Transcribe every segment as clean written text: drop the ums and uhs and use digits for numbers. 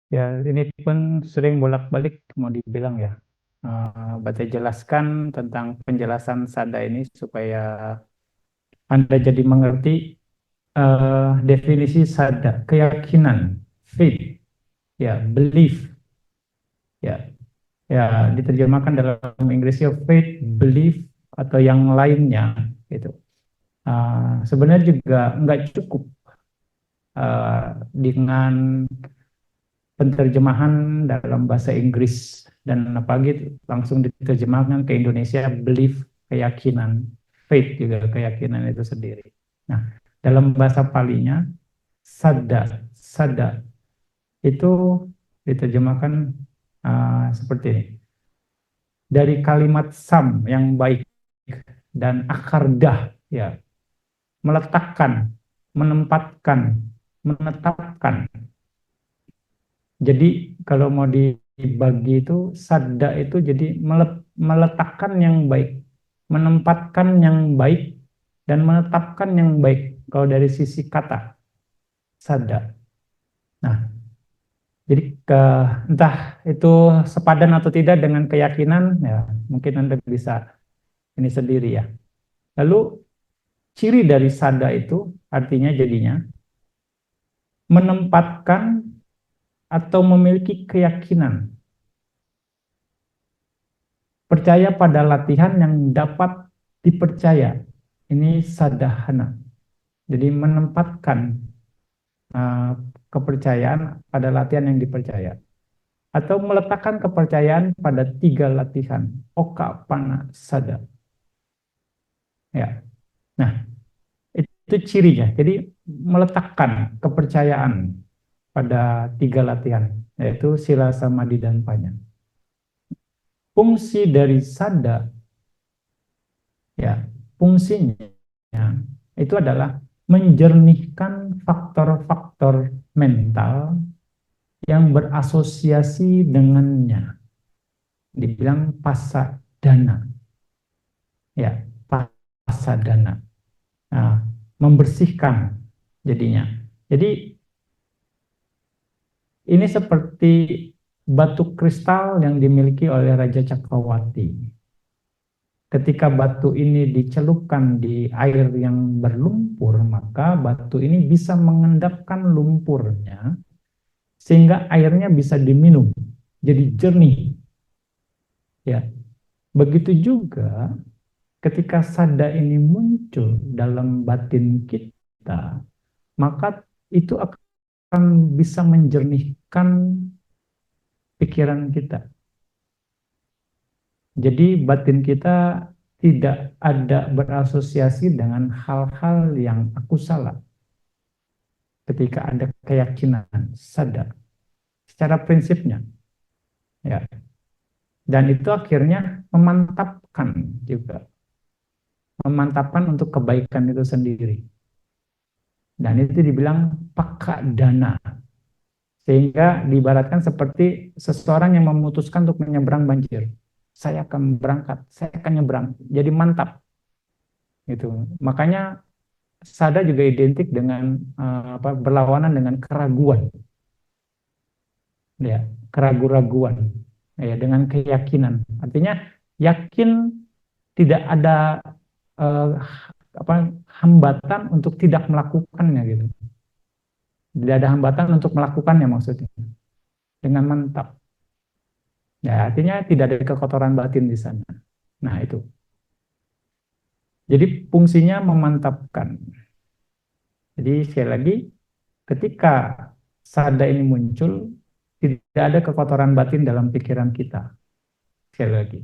Ya, ini pun sering bolak-balik mau dibilang ya. Baca jelaskan tentang penjelasan sada ini supaya Anda jadi mengerti definisi sada, keyakinan, faith, ya, belief, ya, ya, diterjemahkan dalam Inggrisnya faith, belief atau yang lainnya, gitu. Sebenarnya juga nggak cukup dengan penterjemahan dalam bahasa Inggris dan apalagi langsung diterjemahkan ke Indonesia belief keyakinan, faith juga keyakinan itu sendiri. Nah, dalam bahasa Palinya sada, sada itu diterjemahkan seperti ini. Dari kalimat sam yang baik dan akar dah ya, meletakkan, menempatkan, menetapkan. Jadi kalau mau dibagi itu sadda itu jadi meletakkan yang baik, menempatkan yang baik dan menetapkan yang baik kalau dari sisi kata sadda. Nah, jadi entah itu sepadan atau tidak dengan keyakinan ya mungkin Anda bisa ini sendiri ya. Lalu ciri dari sadda itu artinya jadinya menempatkan atau memiliki keyakinan percaya pada latihan yang dapat dipercaya. Ini sadahana. Jadi menempatkan uh, kepercayaan pada latihan yang dipercaya. Atau meletakkan kepercayaan pada tiga latihan. Oka, pana, sada. Ya. Nah, itu cirinya. Jadi meletakkan kepercayaan pada tiga latihan. Yaitu sila, samadhi, dan panya. Fungsi dari sada, ya, fungsinya itu adalah menjernihkan faktor-faktor mental yang berasosiasi dengannya. Dibilang pasadana. Ya, pasadana. Nah, membersihkan jadinya. Jadi ini seperti batu kristal yang dimiliki oleh Raja Cakrawati. Ketika batu ini dicelupkan di air yang berlumpur, maka batu ini bisa mengendapkan lumpurnya sehingga airnya bisa diminum, jadi jernih. Ya, begitu juga ketika sada ini muncul dalam batin kita, maka itu akan bisa menjernihkan pikiran kita. Jadi batin kita tidak ada berasosiasi dengan hal-hal yang aku salah ketika ada keyakinan sadar secara prinsipnya ya, dan itu akhirnya memantapkan untuk kebaikan itu sendiri, dan itu dibilang pakadana, sehingga diibaratkan seperti seseorang yang memutuskan untuk menyeberang banjir. Saya akan berangkat, saya akan nyebrang, jadi mantap gitu. Makanya sada juga identik dengan berlawanan dengan keraguan, ya, keraguan-raguan, ya, dengan keyakinan. Artinya yakin tidak ada eh, apa hambatan untuk tidak melakukannya gitu. Tidak ada hambatan untuk melakukannya maksudnya dengan mantap. Ya, artinya tidak ada kekotoran batin di sana. Nah, itu. Jadi fungsinya memantapkan. Jadi sekali lagi ketika sada ini muncul tidak ada kekotoran batin dalam pikiran kita. Sekali lagi.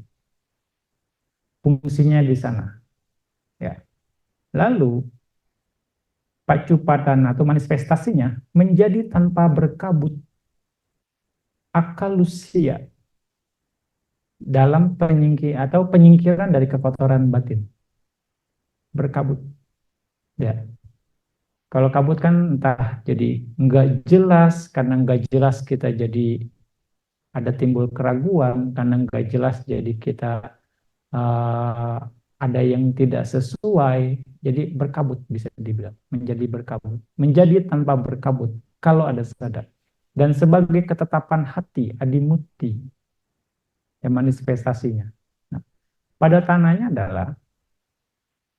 Fungsinya di sana, ya. Lalu pacupatan atau manifestasinya menjadi tanpa berkabut akalusia dalam penyingkiran dari kekotoran batin. Berkabut, ya. Kalau kabut kan entah jadi nggak jelas, karena nggak jelas kita jadi ada timbul keraguan, karena nggak jelas jadi kita uh, ada yang tidak sesuai, jadi berkabut bisa dibilang, menjadi berkabut, menjadi tanpa berkabut kalau ada sadar. dan sebagai ketetapan hati adimuti yang manifestasinya. Nah, pada tanahnya adalah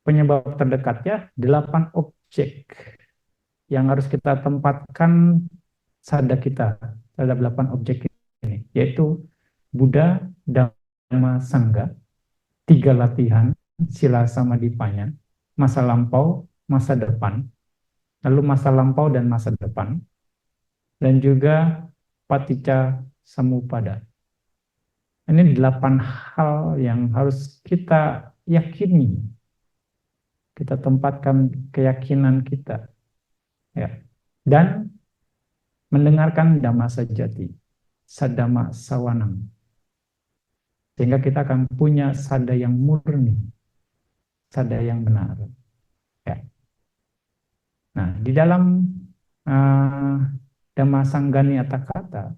penyebab terdekatnya 8 objek yang harus kita tempatkan sada kita terhadap 8 objek ini, yaitu Buddha, Dhamma, Sangha, 3 latihan, sila samadipanya, masa lampau, masa depan, lalu masa lampau dan masa depan, dan juga paticca samuppada. Ini 8 hal yang harus kita yakini, kita tempatkan keyakinan kita, ya, dan mendengarkan Dhamma Sajati, Saddhamma Sawanam, sehingga kita akan punya sada yang murni, sada yang benar. Ya. Nah, di dalam Dhamma Sanggani Atakata,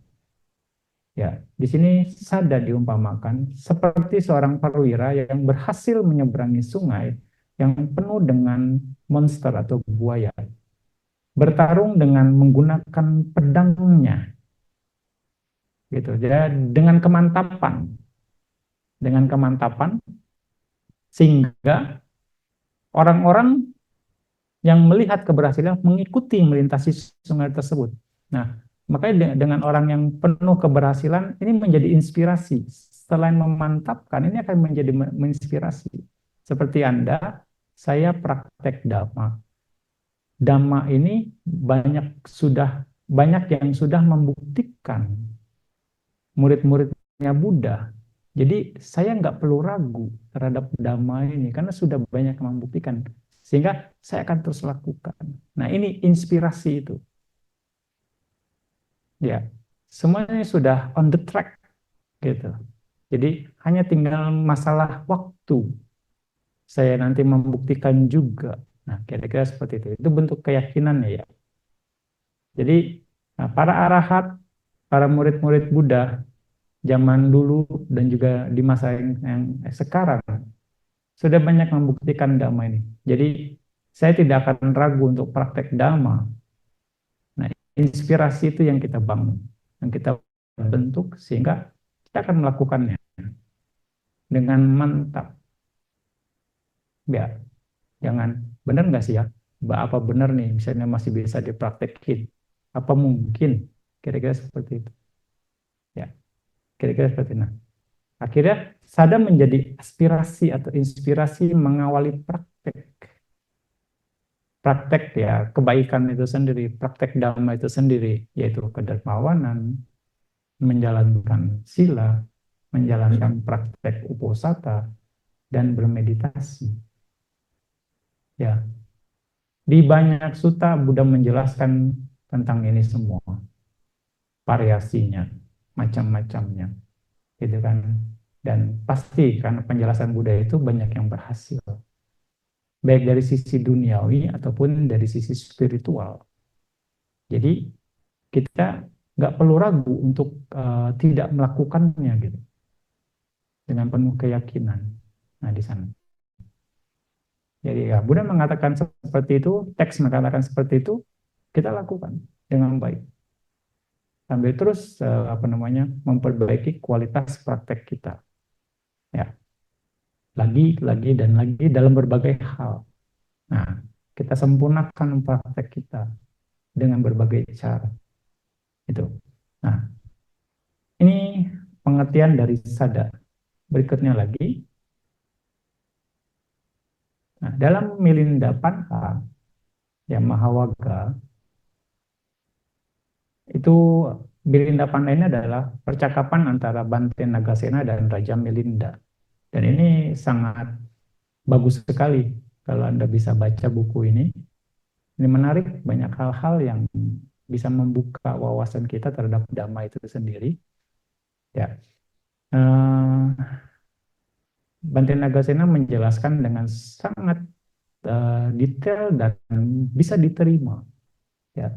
ya, di sini sada diumpamakan seperti seorang perwira yang berhasil menyeberangi sungai yang penuh dengan monster atau buaya, bertarung dengan menggunakan pedangnya, gitu. Jadi dengan kemantapan, sehingga orang-orang yang melihat keberhasilan mengikuti melintasi sungai tersebut. Nah, makanya dengan orang yang penuh keberhasilan ini menjadi inspirasi. Selain memantapkan, ini akan menjadi menginspirasi. Seperti Anda, saya praktek Dhamma. Dhamma ini banyak yang sudah membuktikan murid-muridnya Buddha. Jadi saya nggak perlu ragu terhadap Dhamma ini karena sudah banyak yang membuktikan. Sehingga saya akan terus lakukan. Nah, ini inspirasi itu. Ya, semuanya sudah on the track gitu. Jadi hanya tinggal masalah waktu. Saya nanti membuktikan juga. Nah, kira-kira seperti itu. Itu bentuk keyakinan ya. Jadi para arahat, para murid-murid Buddha zaman dulu dan juga di masa yang sekarang sudah banyak membuktikan Dhamma ini. Jadi saya tidak akan ragu untuk praktek Dhamma. Nah, inspirasi itu yang kita bangun, yang kita bentuk sehingga kita akan melakukannya dengan mantap. Ya, jangan benar nggak sih ya? Apa benar nih misalnya masih bisa dipraktekin? Apa mungkin? Kira-kira seperti itu. Ya, kira-kira seperti itu. Nah, akhirnya sada menjadi aspirasi atau inspirasi mengawali praktek ya kebaikan itu sendiri, praktek Dhamma itu sendiri, yaitu kedermawanan, menjalankan sila, menjalankan praktek uposata, dan bermeditasi. Ya, di banyak sutta Buddha menjelaskan tentang ini semua, variasinya, macam-macamnya, gitu kan. Dan pasti karena penjelasan Buddha itu banyak yang berhasil, baik dari sisi duniawi ataupun dari sisi spiritual. Jadi kita nggak perlu ragu untuk tidak melakukannya gitu, dengan penuh keyakinan. Nah di sana. Jadi ya Buddha mengatakan seperti itu, teks mengatakan seperti itu, kita lakukan dengan baik. Sambil terus memperbaiki kualitas praktek kita. Ya, lagi dan lagi dalam berbagai hal. Nah, kita sempurnakan praktek kita dengan berbagai cara. Itu. Nah, ini pengertian dari sada. Berikutnya lagi. Nah, dalam Milinda Panha, ya Mahawaga, itu Milinda Panha ini adalah percakapan antara Bante Nagasena dan Raja Milinda. Dan ini sangat bagus sekali kalau Anda bisa baca buku ini. Ini menarik, banyak hal-hal yang bisa membuka wawasan kita terhadap Dhamma itu sendiri. Ya, Bante Nagasena menjelaskan dengan sangat detail dan bisa diterima, ya,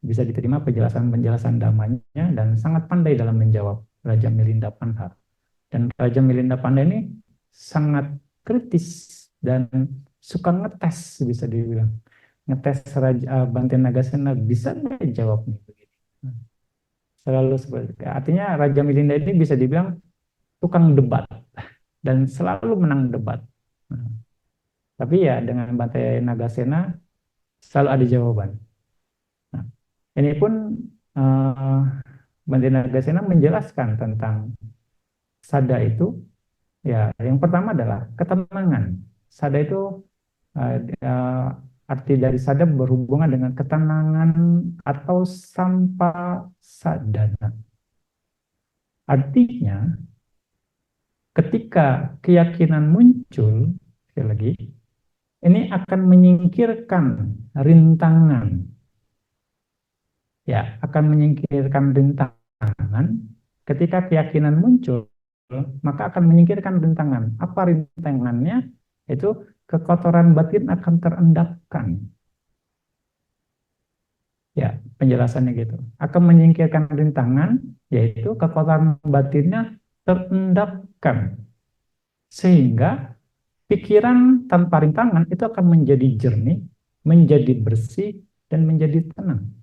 bisa diterima penjelasan Dhammanya dan sangat pandai dalam menjawab Raja Milinda Panha. Dan Raja Milinda Panha ini sangat kritis dan suka ngetes, bisa dibilang ngetes Raja Bante Nagasena bisa nggak jawab nih begini. Selalu seperti itu. Artinya Raja Milinda ini bisa dibilang tukang debat dan selalu menang debat. Nah, tapi ya dengan Bantai Nagasena selalu ada jawaban. Nah, ini pun eh, Bantai Nagasena menjelaskan tentang sada itu. Ya, yang pertama adalah ketenangan. Sada itu arti dari sada berhubungan dengan ketenangan atau sampa sadana. Artinya, ketika keyakinan muncul, sekali lagi, ini akan menyingkirkan rintangan. Ya, akan menyingkirkan rintangan. Ketika keyakinan muncul, maka akan menyingkirkan rintangan. Apa rintangannya? Itu kekotoran batin akan terendapkan. Ya, penjelasannya gitu. Akan menyingkirkan rintangan, yaitu kekotoran batinnya terendapkan. Sehingga pikiran tanpa rintangan itu akan menjadi jernih, menjadi bersih, dan menjadi tenang.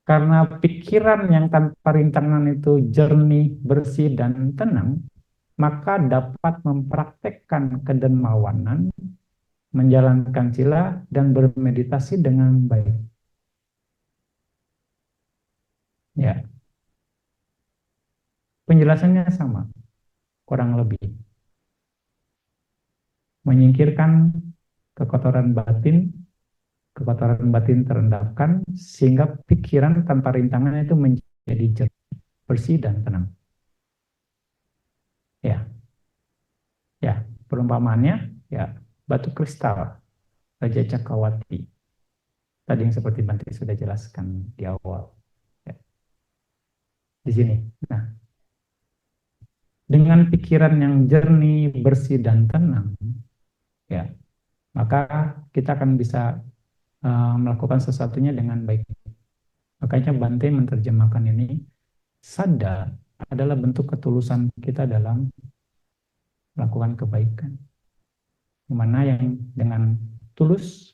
Karena pikiran yang tanpa rintangan itu jernih, bersih, dan tenang, maka dapat mempraktekkan kedermawanan, menjalankan sila, dan bermeditasi dengan baik. Ya, penjelasannya sama, kurang lebih. Menyingkirkan kekotoran batin terendapkan, sehingga pikiran tanpa rintangan itu menjadi jernih, bersih, dan tenang. Ya, ya, perumpamaannya, ya, batu kristal, Raja Cakrawati. Tadi yang seperti Bante sudah jelaskan di awal. Ya, di sini. Nah, dengan pikiran yang jernih, bersih, dan tenang, ya, maka kita akan bisa melakukan sesuatunya dengan baik. Makanya Bante menerjemahkan ini, sada adalah bentuk ketulusan kita dalam melakukan kebaikan. Mana yang dengan tulus,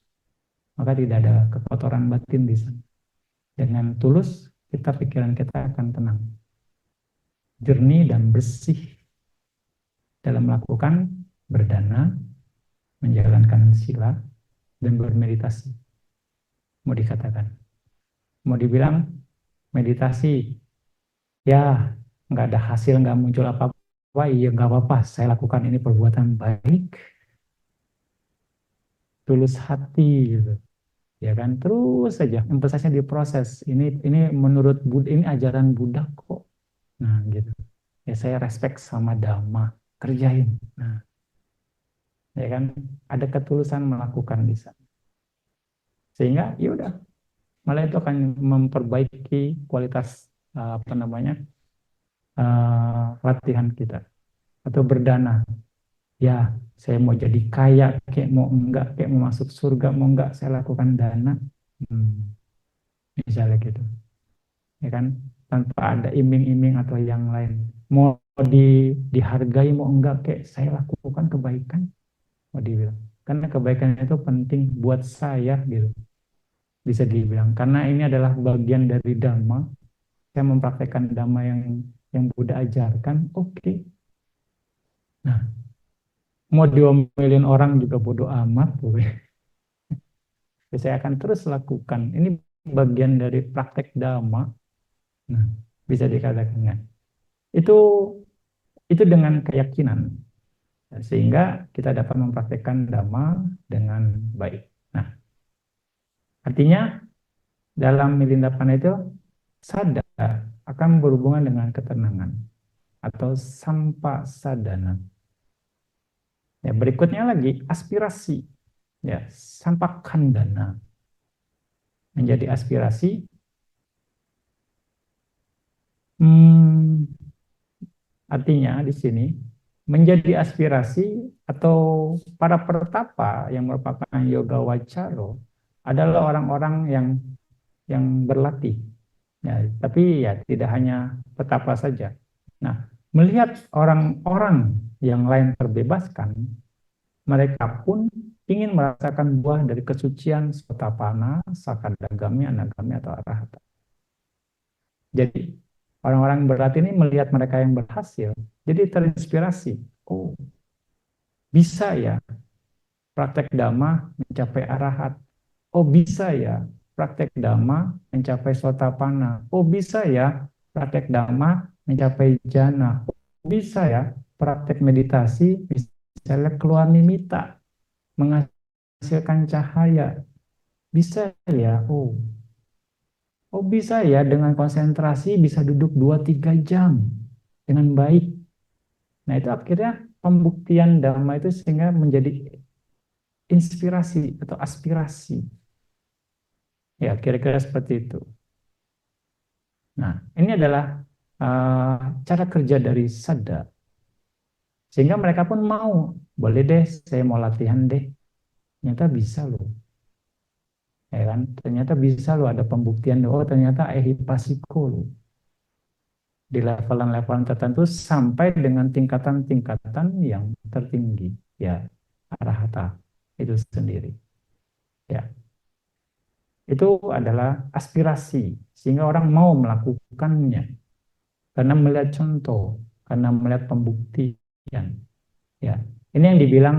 maka tidak ada kekotoran batin di sana. Dengan tulus, pikiran kita akan tenang, jernih dan bersih dalam melakukan berdana, menjalankan sila, dan bermeditasi. Mau dikatakan, mau dibilang meditasi, ya nggak ada hasil, nggak muncul apa-apa, iya nggak apa-apa, saya lakukan ini perbuatan baik, tulus hati gitu. Ya kan, terus saja investasinya diproses. Ini menurut Buddha, ini ajaran Buddha kok. Nah, gitu. Ya saya respect sama Dhamma, kerjain. Nah, ya kan, ada ketulusan melakukan di sana. Sehingga ya udah, malah itu akan memperbaiki kualitas apa namanya? Latihan kita atau berdana. Ya, saya mau jadi kaya, kayak mau enggak, kayak mau masuk surga, mau enggak, saya lakukan dana. Misalnya gitu. Ya kan, tanpa ada iming-iming atau yang lain. Mau dihargai mau enggak, kayak saya lakukan kebaikan, mau dibilang, karena kebaikan itu penting buat saya gitu, bisa dibilang, karena ini adalah bagian dari Dhamma. Saya mempraktekkan Dhamma yang Buddha ajarkan. Oke. Nah, mau diomelin orang juga bodoh amat, saya akan terus lakukan. Ini bagian dari praktek Dhamma. Nah, bisa dikatakan kan. Itu dengan keyakinan, sehingga kita dapat mempraktekkan Dhamma dengan baik. Nah, artinya dalam Milindapana itu sadar akan berhubungan dengan ketenangan atau sampa sadana. Ya, berikutnya lagi aspirasi. Ya, sampa kandana. Menjadi aspirasi. Artinya di sini menjadi aspirasi atau para pertapa yang merupakan yoga wacaro adalah orang-orang yang berlatih. Ya, tapi ya tidak hanya petapa saja. Nah, melihat orang-orang yang lain terbebaskan, mereka pun ingin merasakan buah dari kesucian Sotapana, Sakadagami, Anagami, atau Arahata. Jadi orang-orang berat ini melihat mereka yang berhasil, jadi terinspirasi. Oh, bisa ya praktek dhamma mencapai arahat. Oh, bisa ya praktek dhamma mencapai Sotapana. Oh, bisa ya praktek dhamma mencapai jana. Oh, bisa ya praktek meditasi misalnya keluar nimita, menghasilkan cahaya. Bisa ya. Oh, bisa ya dengan konsentrasi bisa duduk 2-3 jam dengan baik. Nah, itu akhirnya pembuktian dhamma itu sehingga menjadi inspirasi atau aspirasi. Ya, kira-kira seperti itu. Nah, ini adalah cara kerja dari sadar. Sehingga mereka pun mau, boleh deh, saya mau latihan deh. Ternyata bisa loh. Ya kan? Ternyata bisa loh ada pembuktian. Oh, ternyata ehipasiko loh. Di levelan-levelan tertentu sampai dengan tingkatan-tingkatan yang tertinggi. Ya, arahata itu sendiri. Ya, itu adalah aspirasi sehingga orang mau melakukannya karena melihat contoh, karena melihat pembuktian. Ya, ini yang dibilang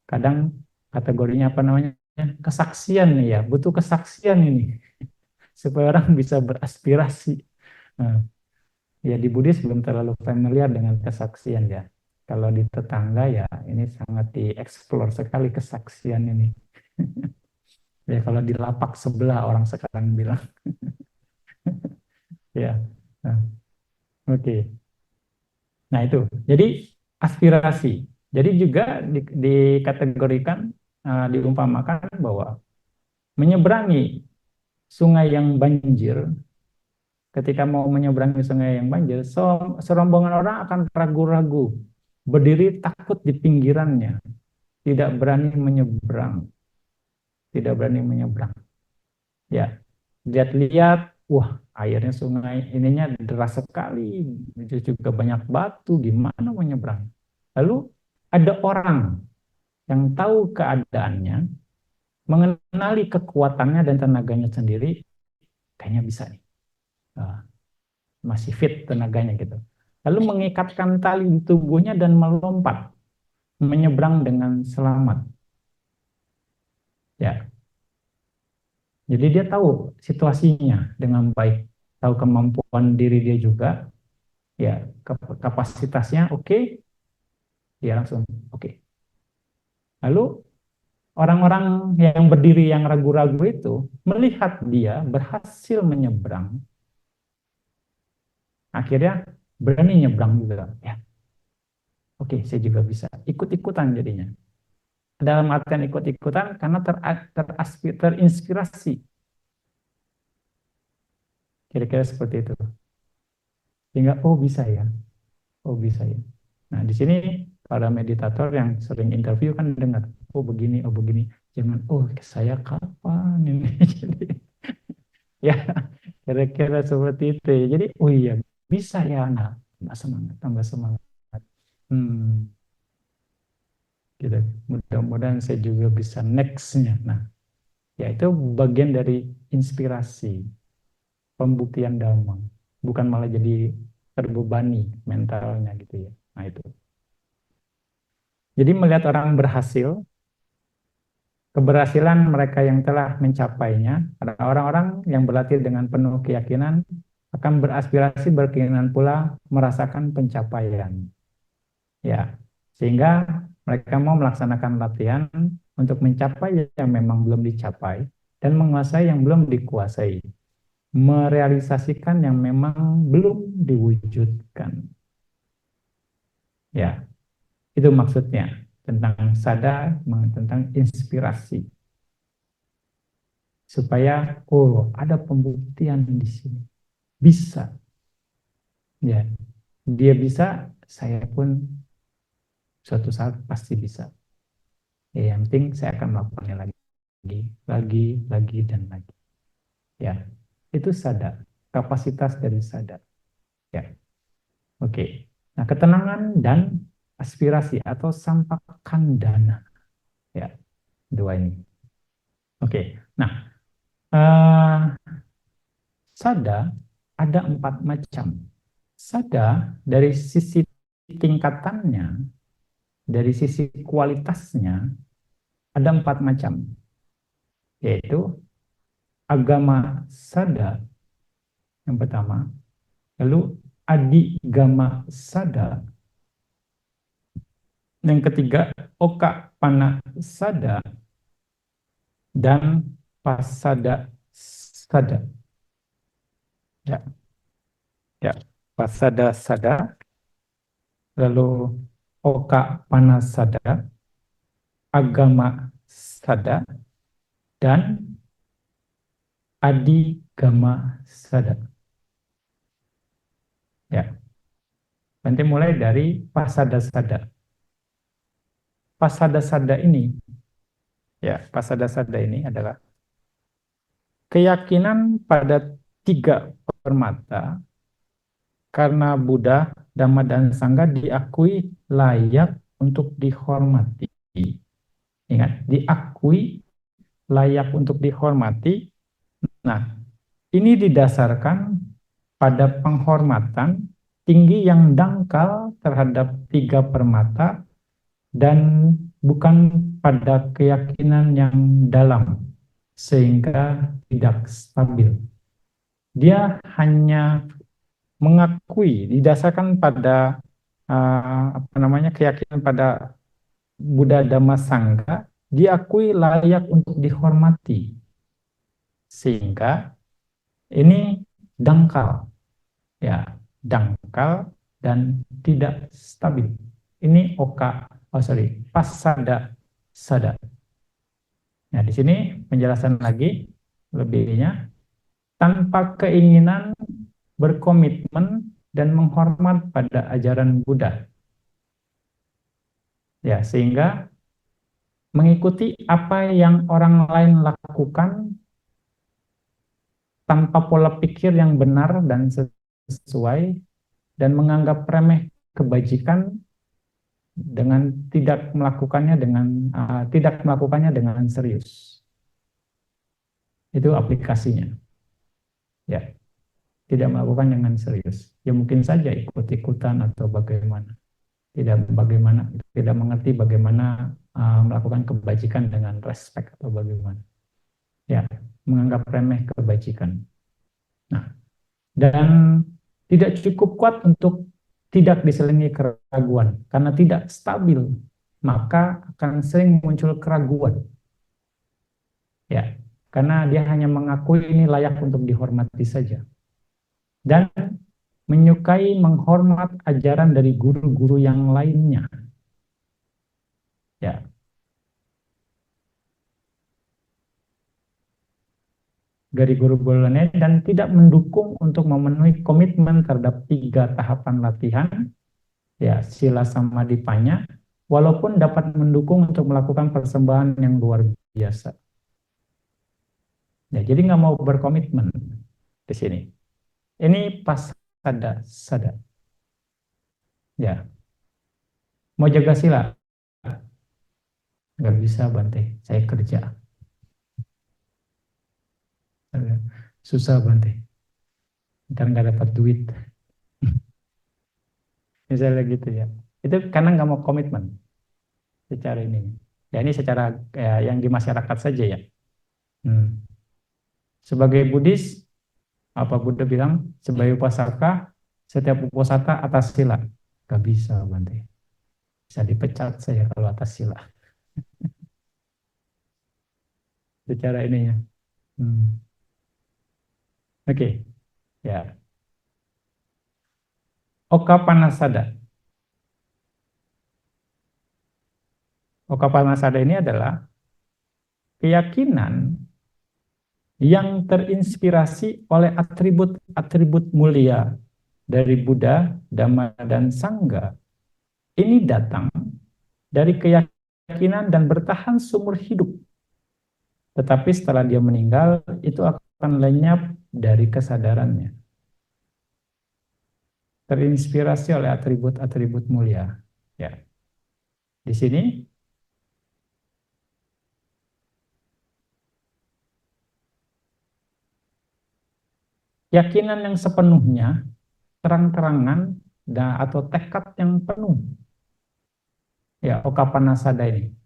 kadang kategorinya apa namanya? Kesaksian nih ya, butuh kesaksian ini supaya orang bisa beraspirasi. Nah, ya di Buddhis belum terlalu familiar dengan kesaksian ya. Kalau di tetangga ya ini sangat dieksplor sekali kesaksian ini. Ya kalau di lapak sebelah orang sekarang bilang ya. Nah, oke. Nah itu. Jadi aspirasi. Jadi juga dikategorikan diumpamakan bahwa menyeberangi sungai yang banjir, ketika mau menyeberangi sungai yang banjir, serombongan orang akan ragu-ragu, berdiri takut di pinggirannya, tidak berani menyeberang, tidak berani menyeberang. Ya, lihat-lihat, wah airnya sungai ininya deras sekali, itu juga banyak batu, gimana menyeberang? Lalu ada orang yang tahu keadaannya, mengenali kekuatannya dan tenaganya sendiri, kayaknya bisa nih. Masih fit tenaganya gitu. Lalu mengikatkan tali di tubuhnya dan melompat, menyeberang dengan selamat. Ya, jadi dia tahu situasinya dengan baik, tahu kemampuan diri dia juga, ya kapasitasnya oke, dia langsung oke. Lalu orang-orang yang berdiri yang ragu-ragu itu melihat dia berhasil menyeberang, akhirnya berani nyebrang juga. Ya, oke, saya juga bisa. Ikut-ikutan jadinya. Dalam artian ikut-ikutan karena terinspirasi. Kira-kira seperti itu. Sehingga, oh bisa ya, oh bisa ya. Nah, di sini para meditator yang sering interview kan dengar, oh begini. Jangan, oh saya kapan ini. Jadi, ya, kira-kira seperti itu. Jadi, oh iya, bisa ya. Nah, tambah semangat, tambah semangat. Hmm, gitu. Mudah-mudahan saya juga bisa next-nya. Nah, ya itu bagian dari inspirasi, pembuktian dhamma. Bukan malah jadi terbebani mentalnya gitu ya. Nah itu. Jadi melihat orang berhasil, keberhasilan mereka yang telah mencapainya, ada orang-orang yang berlatih dengan penuh keyakinan akan beraspirasi berkeinginan pula merasakan pencapaian. Ya, sehingga mereka mau melaksanakan latihan untuk mencapai yang memang belum dicapai dan menguasai yang belum dikuasai, merealisasikan yang memang belum diwujudkan. Ya, itu maksudnya tentang sadar, tentang inspirasi. Supaya, oh ada pembuktian di sini. Bisa. Ya, dia bisa, saya pun suatu saat pasti bisa. Ya, yang penting saya akan melakukannya lagi, dan lagi. Ya, itu sadar. Kapasitas dari sadar. Ya, oke. Nah, ketenangan dan aspirasi atau sampakandana. Ya, dua ini. Oke. Nah, eh, sada ada 4 macam. Sada dari sisi tingkatannya, dari sisi kualitasnya ada 4 macam, yaitu agama sada yang pertama, lalu adigama sada, yang ketiga oka pana sada, dan pasada sada. Ya, ya, pasada sada, lalu oka pana sada, agama sada, dan adigama sada. Ya, nanti mulai dari pasada sada. Pasada sada ini, ya, pasada sada ini adalah keyakinan pada 3 permata karena Buddha, Dhamma, dan Sangha diakui layak untuk dihormati. Ingat, diakui layak untuk dihormati. Nah, ini didasarkan pada penghormatan tinggi yang dangkal terhadap 3 permata dan bukan pada keyakinan yang dalam sehingga tidak stabil. Dia hanya mengakui didasarkan pada keyakinan pada Buddha, Dhamma, Sangha, diakui layak untuk dihormati sehingga ini dangkal, ya, dangkal dan tidak stabil. Ini pasada sada. Nah, di sini penjelasan lagi lebihnya, tanpa keinginan berkomitmen dan menghormat pada ajaran Buddha. Ya, sehingga mengikuti apa yang orang lain lakukan tanpa pola pikir yang benar dan sesuai, dan menganggap remeh kebajikan dengan tidak melakukannya dengan serius. Itu aplikasinya. Ya, tidak melakukan dengan serius. Ya mungkin saja ikut-ikutan atau bagaimana. Tidak mengerti bagaimana melakukan kebajikan dengan respect atau bagaimana. Ya, menganggap remeh kebajikan. Nah, dan tidak cukup kuat untuk tidak diselingi keraguan karena tidak stabil, maka akan sering muncul keraguan. Ya, karena dia hanya mengakui ini layak untuk dihormati saja. Dan menyukai menghormat ajaran dari guru-guru yang lainnya. Ya, dari guru-guru lainnya, dan tidak mendukung untuk memenuhi komitmen terhadap 3 tahapan latihan, ya, sila samadhipanya, walaupun dapat mendukung untuk melakukan persembahan yang luar biasa. Ya, jadi nggak mau berkomitmen di sini. Ini pasada sada. Ya, mau jaga sila nggak bisa, Bante. Saya kerja. Susah, Bante. Ntar nggak dapat duit. Misalnya gitu ya. Itu karena nggak mau komitmen secara ini. Ya, ini secara yang di masyarakat saja ya. Sebagai Buddhis, apa Buddha bilang, sebagai upasaka, setiap upasaka atas sila. Gak bisa, Bante. Bisa dipecat saya kalau atas sila. Secara ini ya. Oke. Ya. Oka Panasada. Oka Panasada ini adalah keyakinan yang terinspirasi oleh atribut-atribut mulia dari Buddha, Dhamma, dan Sangha. Ini datang dari keyakinan dan bertahan seumur hidup. Tetapi setelah dia meninggal, itu akan lenyap dari kesadarannya. Terinspirasi oleh atribut-atribut mulia. Ya. Di sini keyakinan yang sepenuhnya, terang-terangan, atau tekad yang penuh. Ya, Okapanasada ini.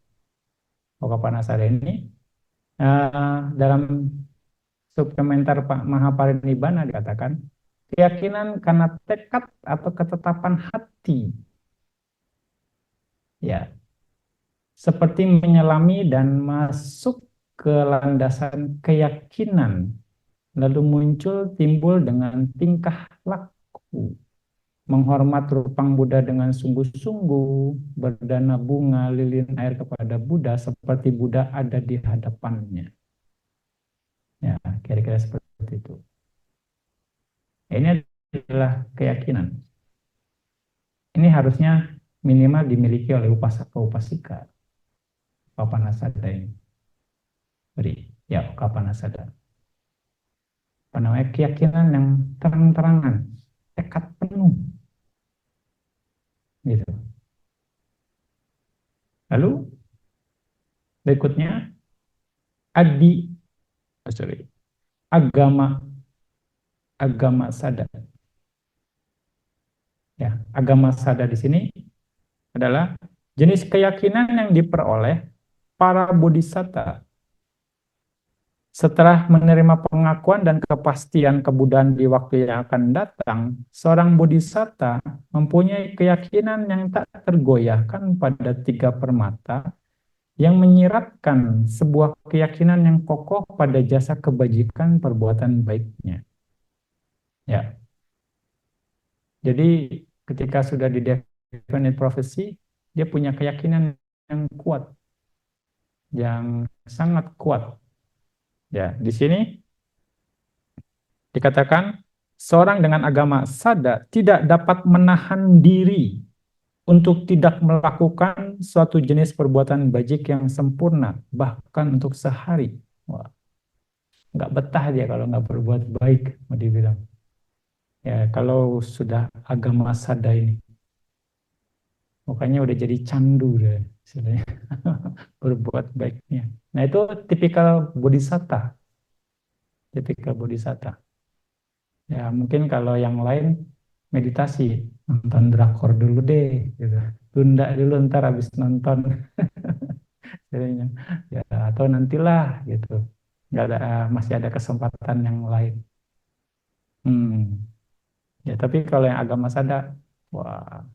Okapanasada ini dalam subkomentar Pak Mahaparinibbana dikatakan, keyakinan karena tekad atau ketetapan hati. Ya, seperti menyelami dan masuk ke landasan keyakinan, lalu muncul timbul dengan tingkah laku, menghormat rupang Buddha dengan sungguh-sungguh, berdana bunga lilin air kepada Buddha seperti Buddha ada di hadapannya. Ya, kira-kira seperti itu. Ini adalah keyakinan. Ini harusnya minimal dimiliki oleh upasaka-upasika. Okapanasada ini. Beri, ya Okapanasada. Apa namanya, keyakinan yang terang-terangan, tekad penuh. Gitu. Lalu berikutnya agama sada. Ya, agama sada di sini adalah jenis keyakinan yang diperoleh para bodhisatta setelah menerima pengakuan dan kepastian kebudaan di waktu yang akan datang. Seorang bodhisatta mempunyai keyakinan yang tak tergoyahkan pada tiga permata, yang menyiratkan sebuah keyakinan yang kokoh pada jasa kebajikan perbuatan baiknya. Ya. Jadi ketika sudah di definite prophecy, dia punya keyakinan yang kuat, yang sangat kuat. Ya, di sini dikatakan seorang dengan agama sada tidak dapat menahan diri untuk tidak melakukan suatu jenis perbuatan bajik yang sempurna, bahkan untuk sehari. Wah, nggak betah dia kalau nggak berbuat baik, mau dibilang. Ya, kalau sudah agama sada ini, makanya udah jadi candu deh, istilahnya. Berbuat baiknya. Nah, itu tipikal bodhisatta. Tipikal bodhisatta. Ya, mungkin kalau yang lain meditasi, nonton drakor dulu deh, gitu. Tunda dulu ntar habis nonton. Jadinya. Ya, atau nantilah gitu. Nggak ada, masih ada kesempatan yang lain. Hmm. Ya, tapi kalau yang agama sada, wah,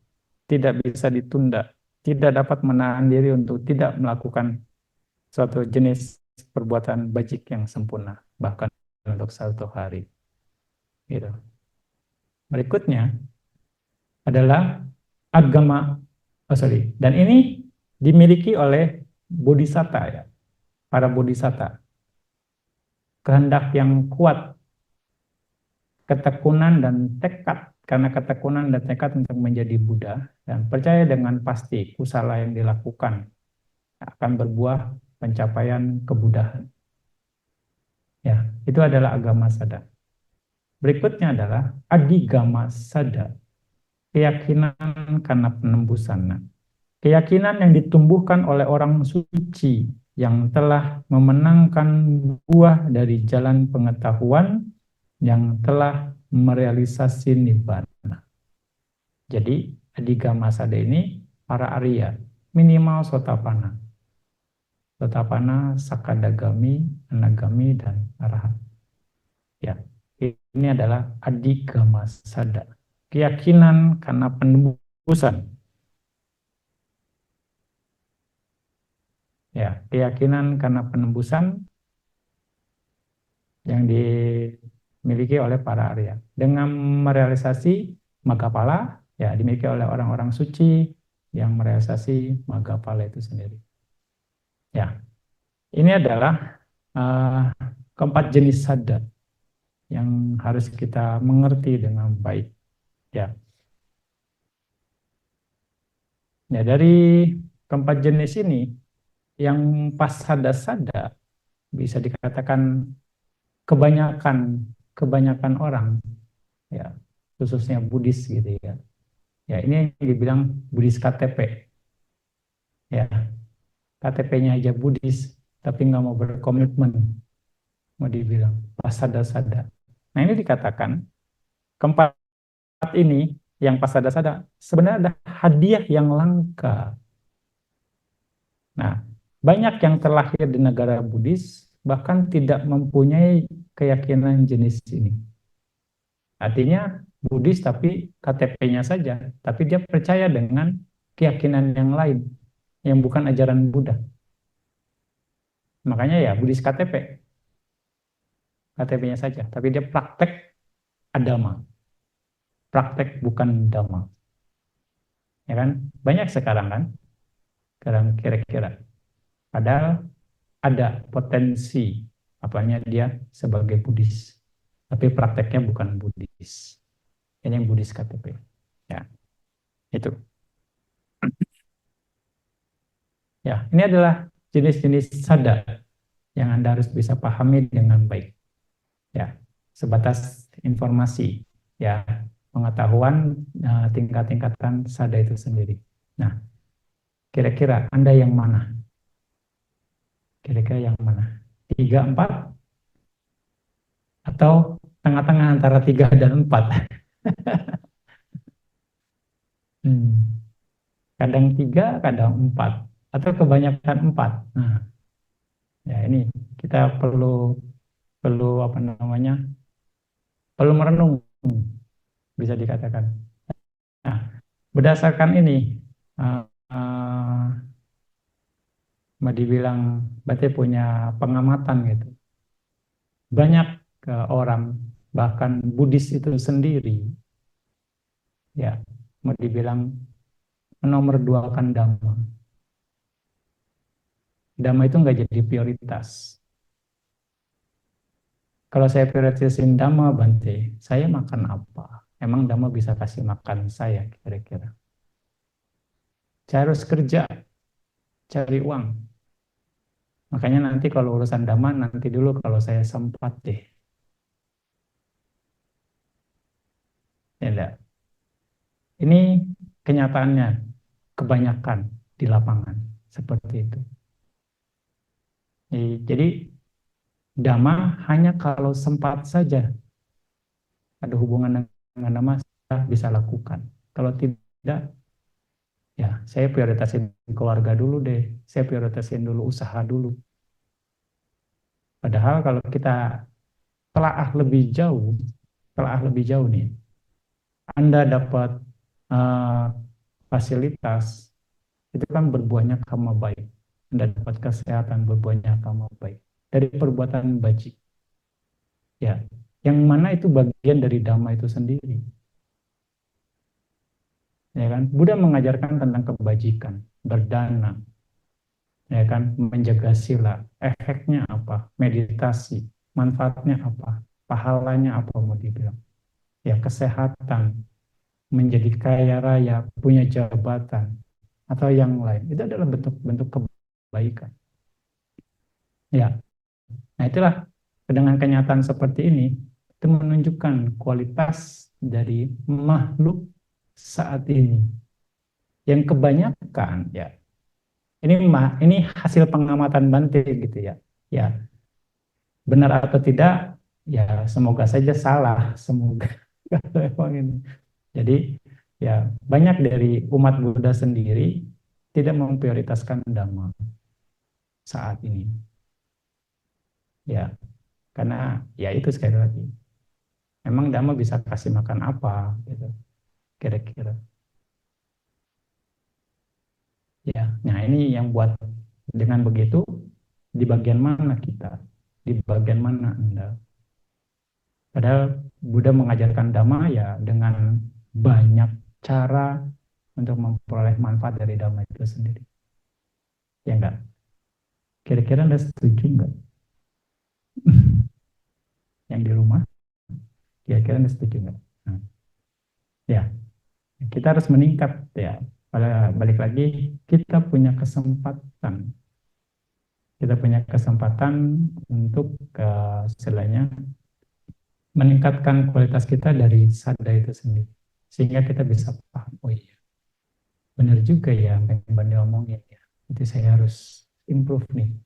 tidak bisa ditunda, tidak dapat menahan diri untuk tidak melakukan suatu jenis perbuatan bajik yang sempurna, bahkan untuk satu hari. Gitu. Berikutnya adalah agama, dan ini dimiliki oleh bodhisatta, ya, para bodhisatta. Kehendak yang kuat, ketekunan dan tekad, karena ketekunan dan tekad untuk menjadi Buddha, dan percaya dengan pasti kusala yang dilakukan akan berbuah pencapaian kebudahan. Ya, itu adalah agama sada. Berikutnya adalah adigama sada, keyakinan karena penembusan. Keyakinan yang ditumbuhkan oleh orang suci yang telah memenangkan buah dari jalan pengetahuan, yang telah merealisasi nibbana. Jadi adigama sada ini para Arya, minimal Sotapanna. Sotapanna, Sakadagami, Anagami, dan Arahat. Ya, ini adalah adigama sada. Keyakinan karena penembusan. Ya, keyakinan karena penembusan yang dimiliki oleh para Arya. Dengan merealisasi Maggapala, ya dimiliki oleh orang-orang suci yang merealisasi Maggapala itu sendiri. Ya, ini adalah keempat jenis sada yang harus kita mengerti dengan baik. Ya, ya dari keempat jenis ini, yang pas sada-sada bisa dikatakan kebanyakan orang, ya khususnya Buddhis gitu ya. Ya, ini yang dibilang Buddhis KTP. Ya, KTP-nya aja Buddhis, tapi nggak mau berkomitmen, mau dibilang pasada-sada. Nah ini dikatakan keempat ini yang pasada sada sebenarnya ada hadiah yang langka. Nah, banyak yang terlahir di negara Buddhis bahkan tidak mempunyai keyakinan jenis ini. Artinya Buddhis tapi KTP-nya saja, tapi dia percaya dengan keyakinan yang lain yang bukan ajaran Buddha. Makanya ya Buddhis KTP, KTP-nya saja, tapi dia praktek agama, praktek bukan dhamma. Ya kan? Banyak sekarang kan? Sekarang kira-kira. Padahal ada potensi apanya dia sebagai Buddhis, tapi prakteknya bukan Buddhis. Ini yang Buddhis KTP. Ya, itu. Ya, ini adalah jenis-jenis sada yang Anda harus bisa pahami dengan baik. Ya, sebatas informasi, ya, pengetahuan tingkat-tingkatan sada itu sendiri. Nah, kira-kira Anda yang mana? Kira-kira yang mana? 3, 4? Atau tengah-tengah antara 3 dan 4? Hmm. Kadang 3, kadang 4. Atau kebanyakan 4. Nah, ya ini kita perlu perlu apa namanya? Perlu merenung, bisa dikatakan. Nah, berdasarkan ini, uh, uh, mau dibilang berarti punya pengamatan gitu. Banyak orang, bahkan Buddhis itu sendiri, ya, mau dibilang menomorduakan Dhamma. Dhamma itu nggak jadi prioritas. Kalau saya prioritasin Dhamma, Bante, saya makan apa? Emang Dhamma bisa kasih makan saya kira-kira? Saya harus kerja, cari uang. Makanya nanti kalau urusan Dhamma, nanti dulu kalau saya sempat deh. Ya enggak? Ini kenyataannya kebanyakan di lapangan seperti itu. Jadi Dhamma hanya kalau sempat saja ada hubungan dengan Dhamma saya bisa lakukan. Kalau tidak, ya saya prioritasin keluarga dulu deh. Saya prioritasin dulu usaha dulu. Padahal kalau kita telaah lebih jauh nih, Anda dapat uh, fasilitas, itu kan berbuahnya karma baik. Anda dapat kesehatan, berbuahnya karma baik. Dari perbuatan bajik. Ya, yang mana itu bagian dari dhamma itu sendiri. Ya kan? Buddha mengajarkan tentang kebajikan, berdana, ya kan, menjaga sila. Efeknya apa? Meditasi. Manfaatnya apa? Pahalanya apa mau dibilang? Ya, kesehatan, menjadi kaya raya, punya jabatan, atau yang lain. Itu adalah bentuk-bentuk kebaikan. Ya, nah itulah dengan kenyataan seperti ini, itu menunjukkan kualitas dari makhluk saat ini. Yang kebanyakan, ya, ini hasil pengamatan Bante gitu ya. Ya, benar atau tidak, ya semoga saja salah, semoga memang ini. Jadi ya banyak dari umat Buddha sendiri tidak memprioritaskan Dhamma saat ini. Ya, karena ya itu sekali lagi. Memang Dhamma bisa kasih makan apa gitu kira-kira. Ya, nah ini yang buat dengan begitu di bagian mana kita? Di bagian mana Anda? Padahal Buddha mengajarkan Dhamma ya dengan banyak cara untuk memperoleh manfaat dari Dhamma itu sendiri. Ya enggak? Kira-kira Anda setuju enggak? Yang di rumah, kira-kira Anda setuju enggak? Nah, ya, kita harus meningkat ya. Pada balik lagi, kita punya kesempatan. Kita punya kesempatan untuk istilahnya meningkatkan kualitas kita dari sada itu sendiri. Sehingga kita bisa paham, oh iya, benar juga ya yang Banda omongin ya. Jadi saya harus improve nih.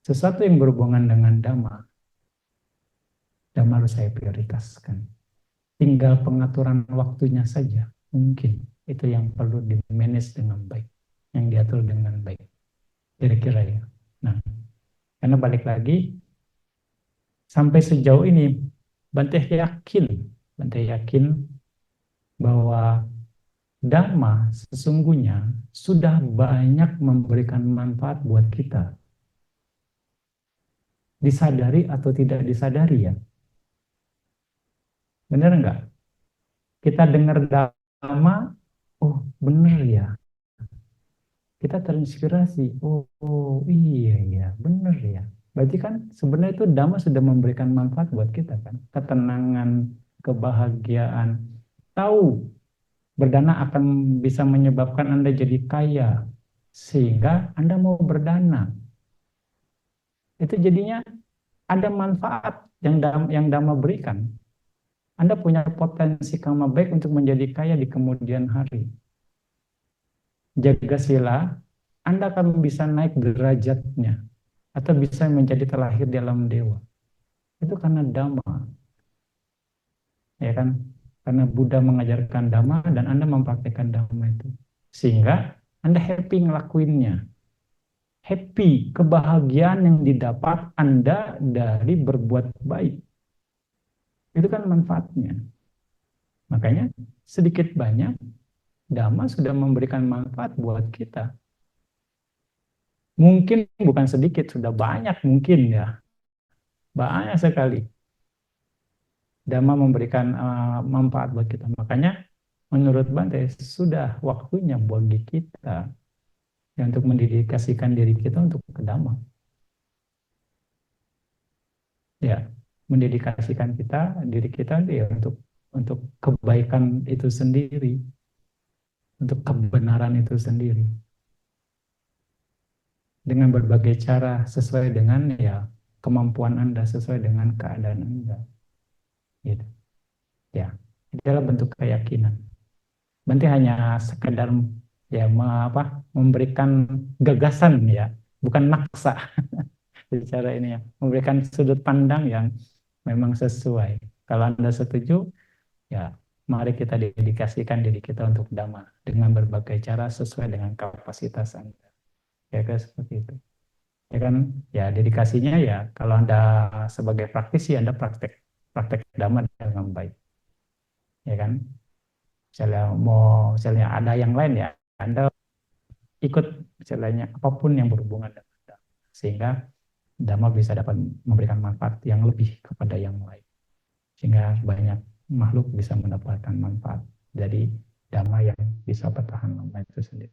Sesuatu yang berhubungan dengan Dhamma, Dhamma harus saya prioritaskan. Tinggal pengaturan waktunya saja, mungkin itu yang perlu di-manage dengan baik, yang diatur dengan baik, kira-kira ya. Nah, karena balik lagi, sampai sejauh ini, Bante yakin bahwa Dhamma sesungguhnya sudah banyak memberikan manfaat buat kita. Disadari atau tidak disadari ya. Benar nggak? Kita dengar Dhamma, oh benar ya. Kita terinspirasi, oh iya ya, benar ya. Berarti kan sebenarnya itu Dhamma sudah memberikan manfaat buat kita kan. Ketenangan, kebahagiaan. Tahu berdana akan bisa menyebabkan Anda jadi kaya. Sehingga Anda mau berdana. Itu jadinya ada manfaat yang Dhamma berikan. Anda punya potensi karma baik untuk menjadi kaya di kemudian hari. Jaga sila, Anda akan bisa naik derajatnya atau bisa menjadi terlahir di alam dewa. Itu karena Dhamma, ya kan? Karena Buddha mengajarkan Dhamma dan Anda mempraktikkan Dhamma itu. Sehingga Anda happy ngelakuinnya. Happy, kebahagiaan yang didapat Anda dari berbuat baik. Itu kan manfaatnya. Makanya sedikit banyak Dhamma sudah memberikan manfaat buat kita. Mungkin bukan sedikit, sudah banyak mungkin ya. Banyak sekali. Dhamma memberikan manfaat buat kita. Makanya menurut Bante sudah waktunya bagi kita ya, untuk mendedikasikan diri kita untuk ke Dhamma. Ya, mendedikasikan diri kita ya untuk kebaikan itu sendiri, untuk kebenaran itu sendiri. Dengan berbagai cara sesuai dengan ya kemampuan Anda, sesuai dengan keadaan Anda. Gitu. Ya, itu adalah bentuk keyakinan. Berarti hanya sekedar ya memberikan gagasan ya, bukan maksa bicara ini ya, memberikan sudut pandang yang memang sesuai. Kalau Anda setuju, ya mari kita dedikasikan diri kita untuk Dhamma dengan berbagai cara sesuai dengan kapasitas Anda. Ya kan seperti itu. Ya kan, ya dedikasinya ya kalau Anda sebagai praktisi Anda praktek praktek Dhamma dengan baik. Ya kan? Misalnya ada yang lain ya, Anda ikut misalnya apapun yang berhubungan dengan Anda. Sehingga Dhamma bisa dapat memberikan manfaat yang lebih kepada yang lain. Sehingga banyak makhluk bisa mendapatkan manfaat dari Dhamma yang bisa bertahan lama itu sendiri.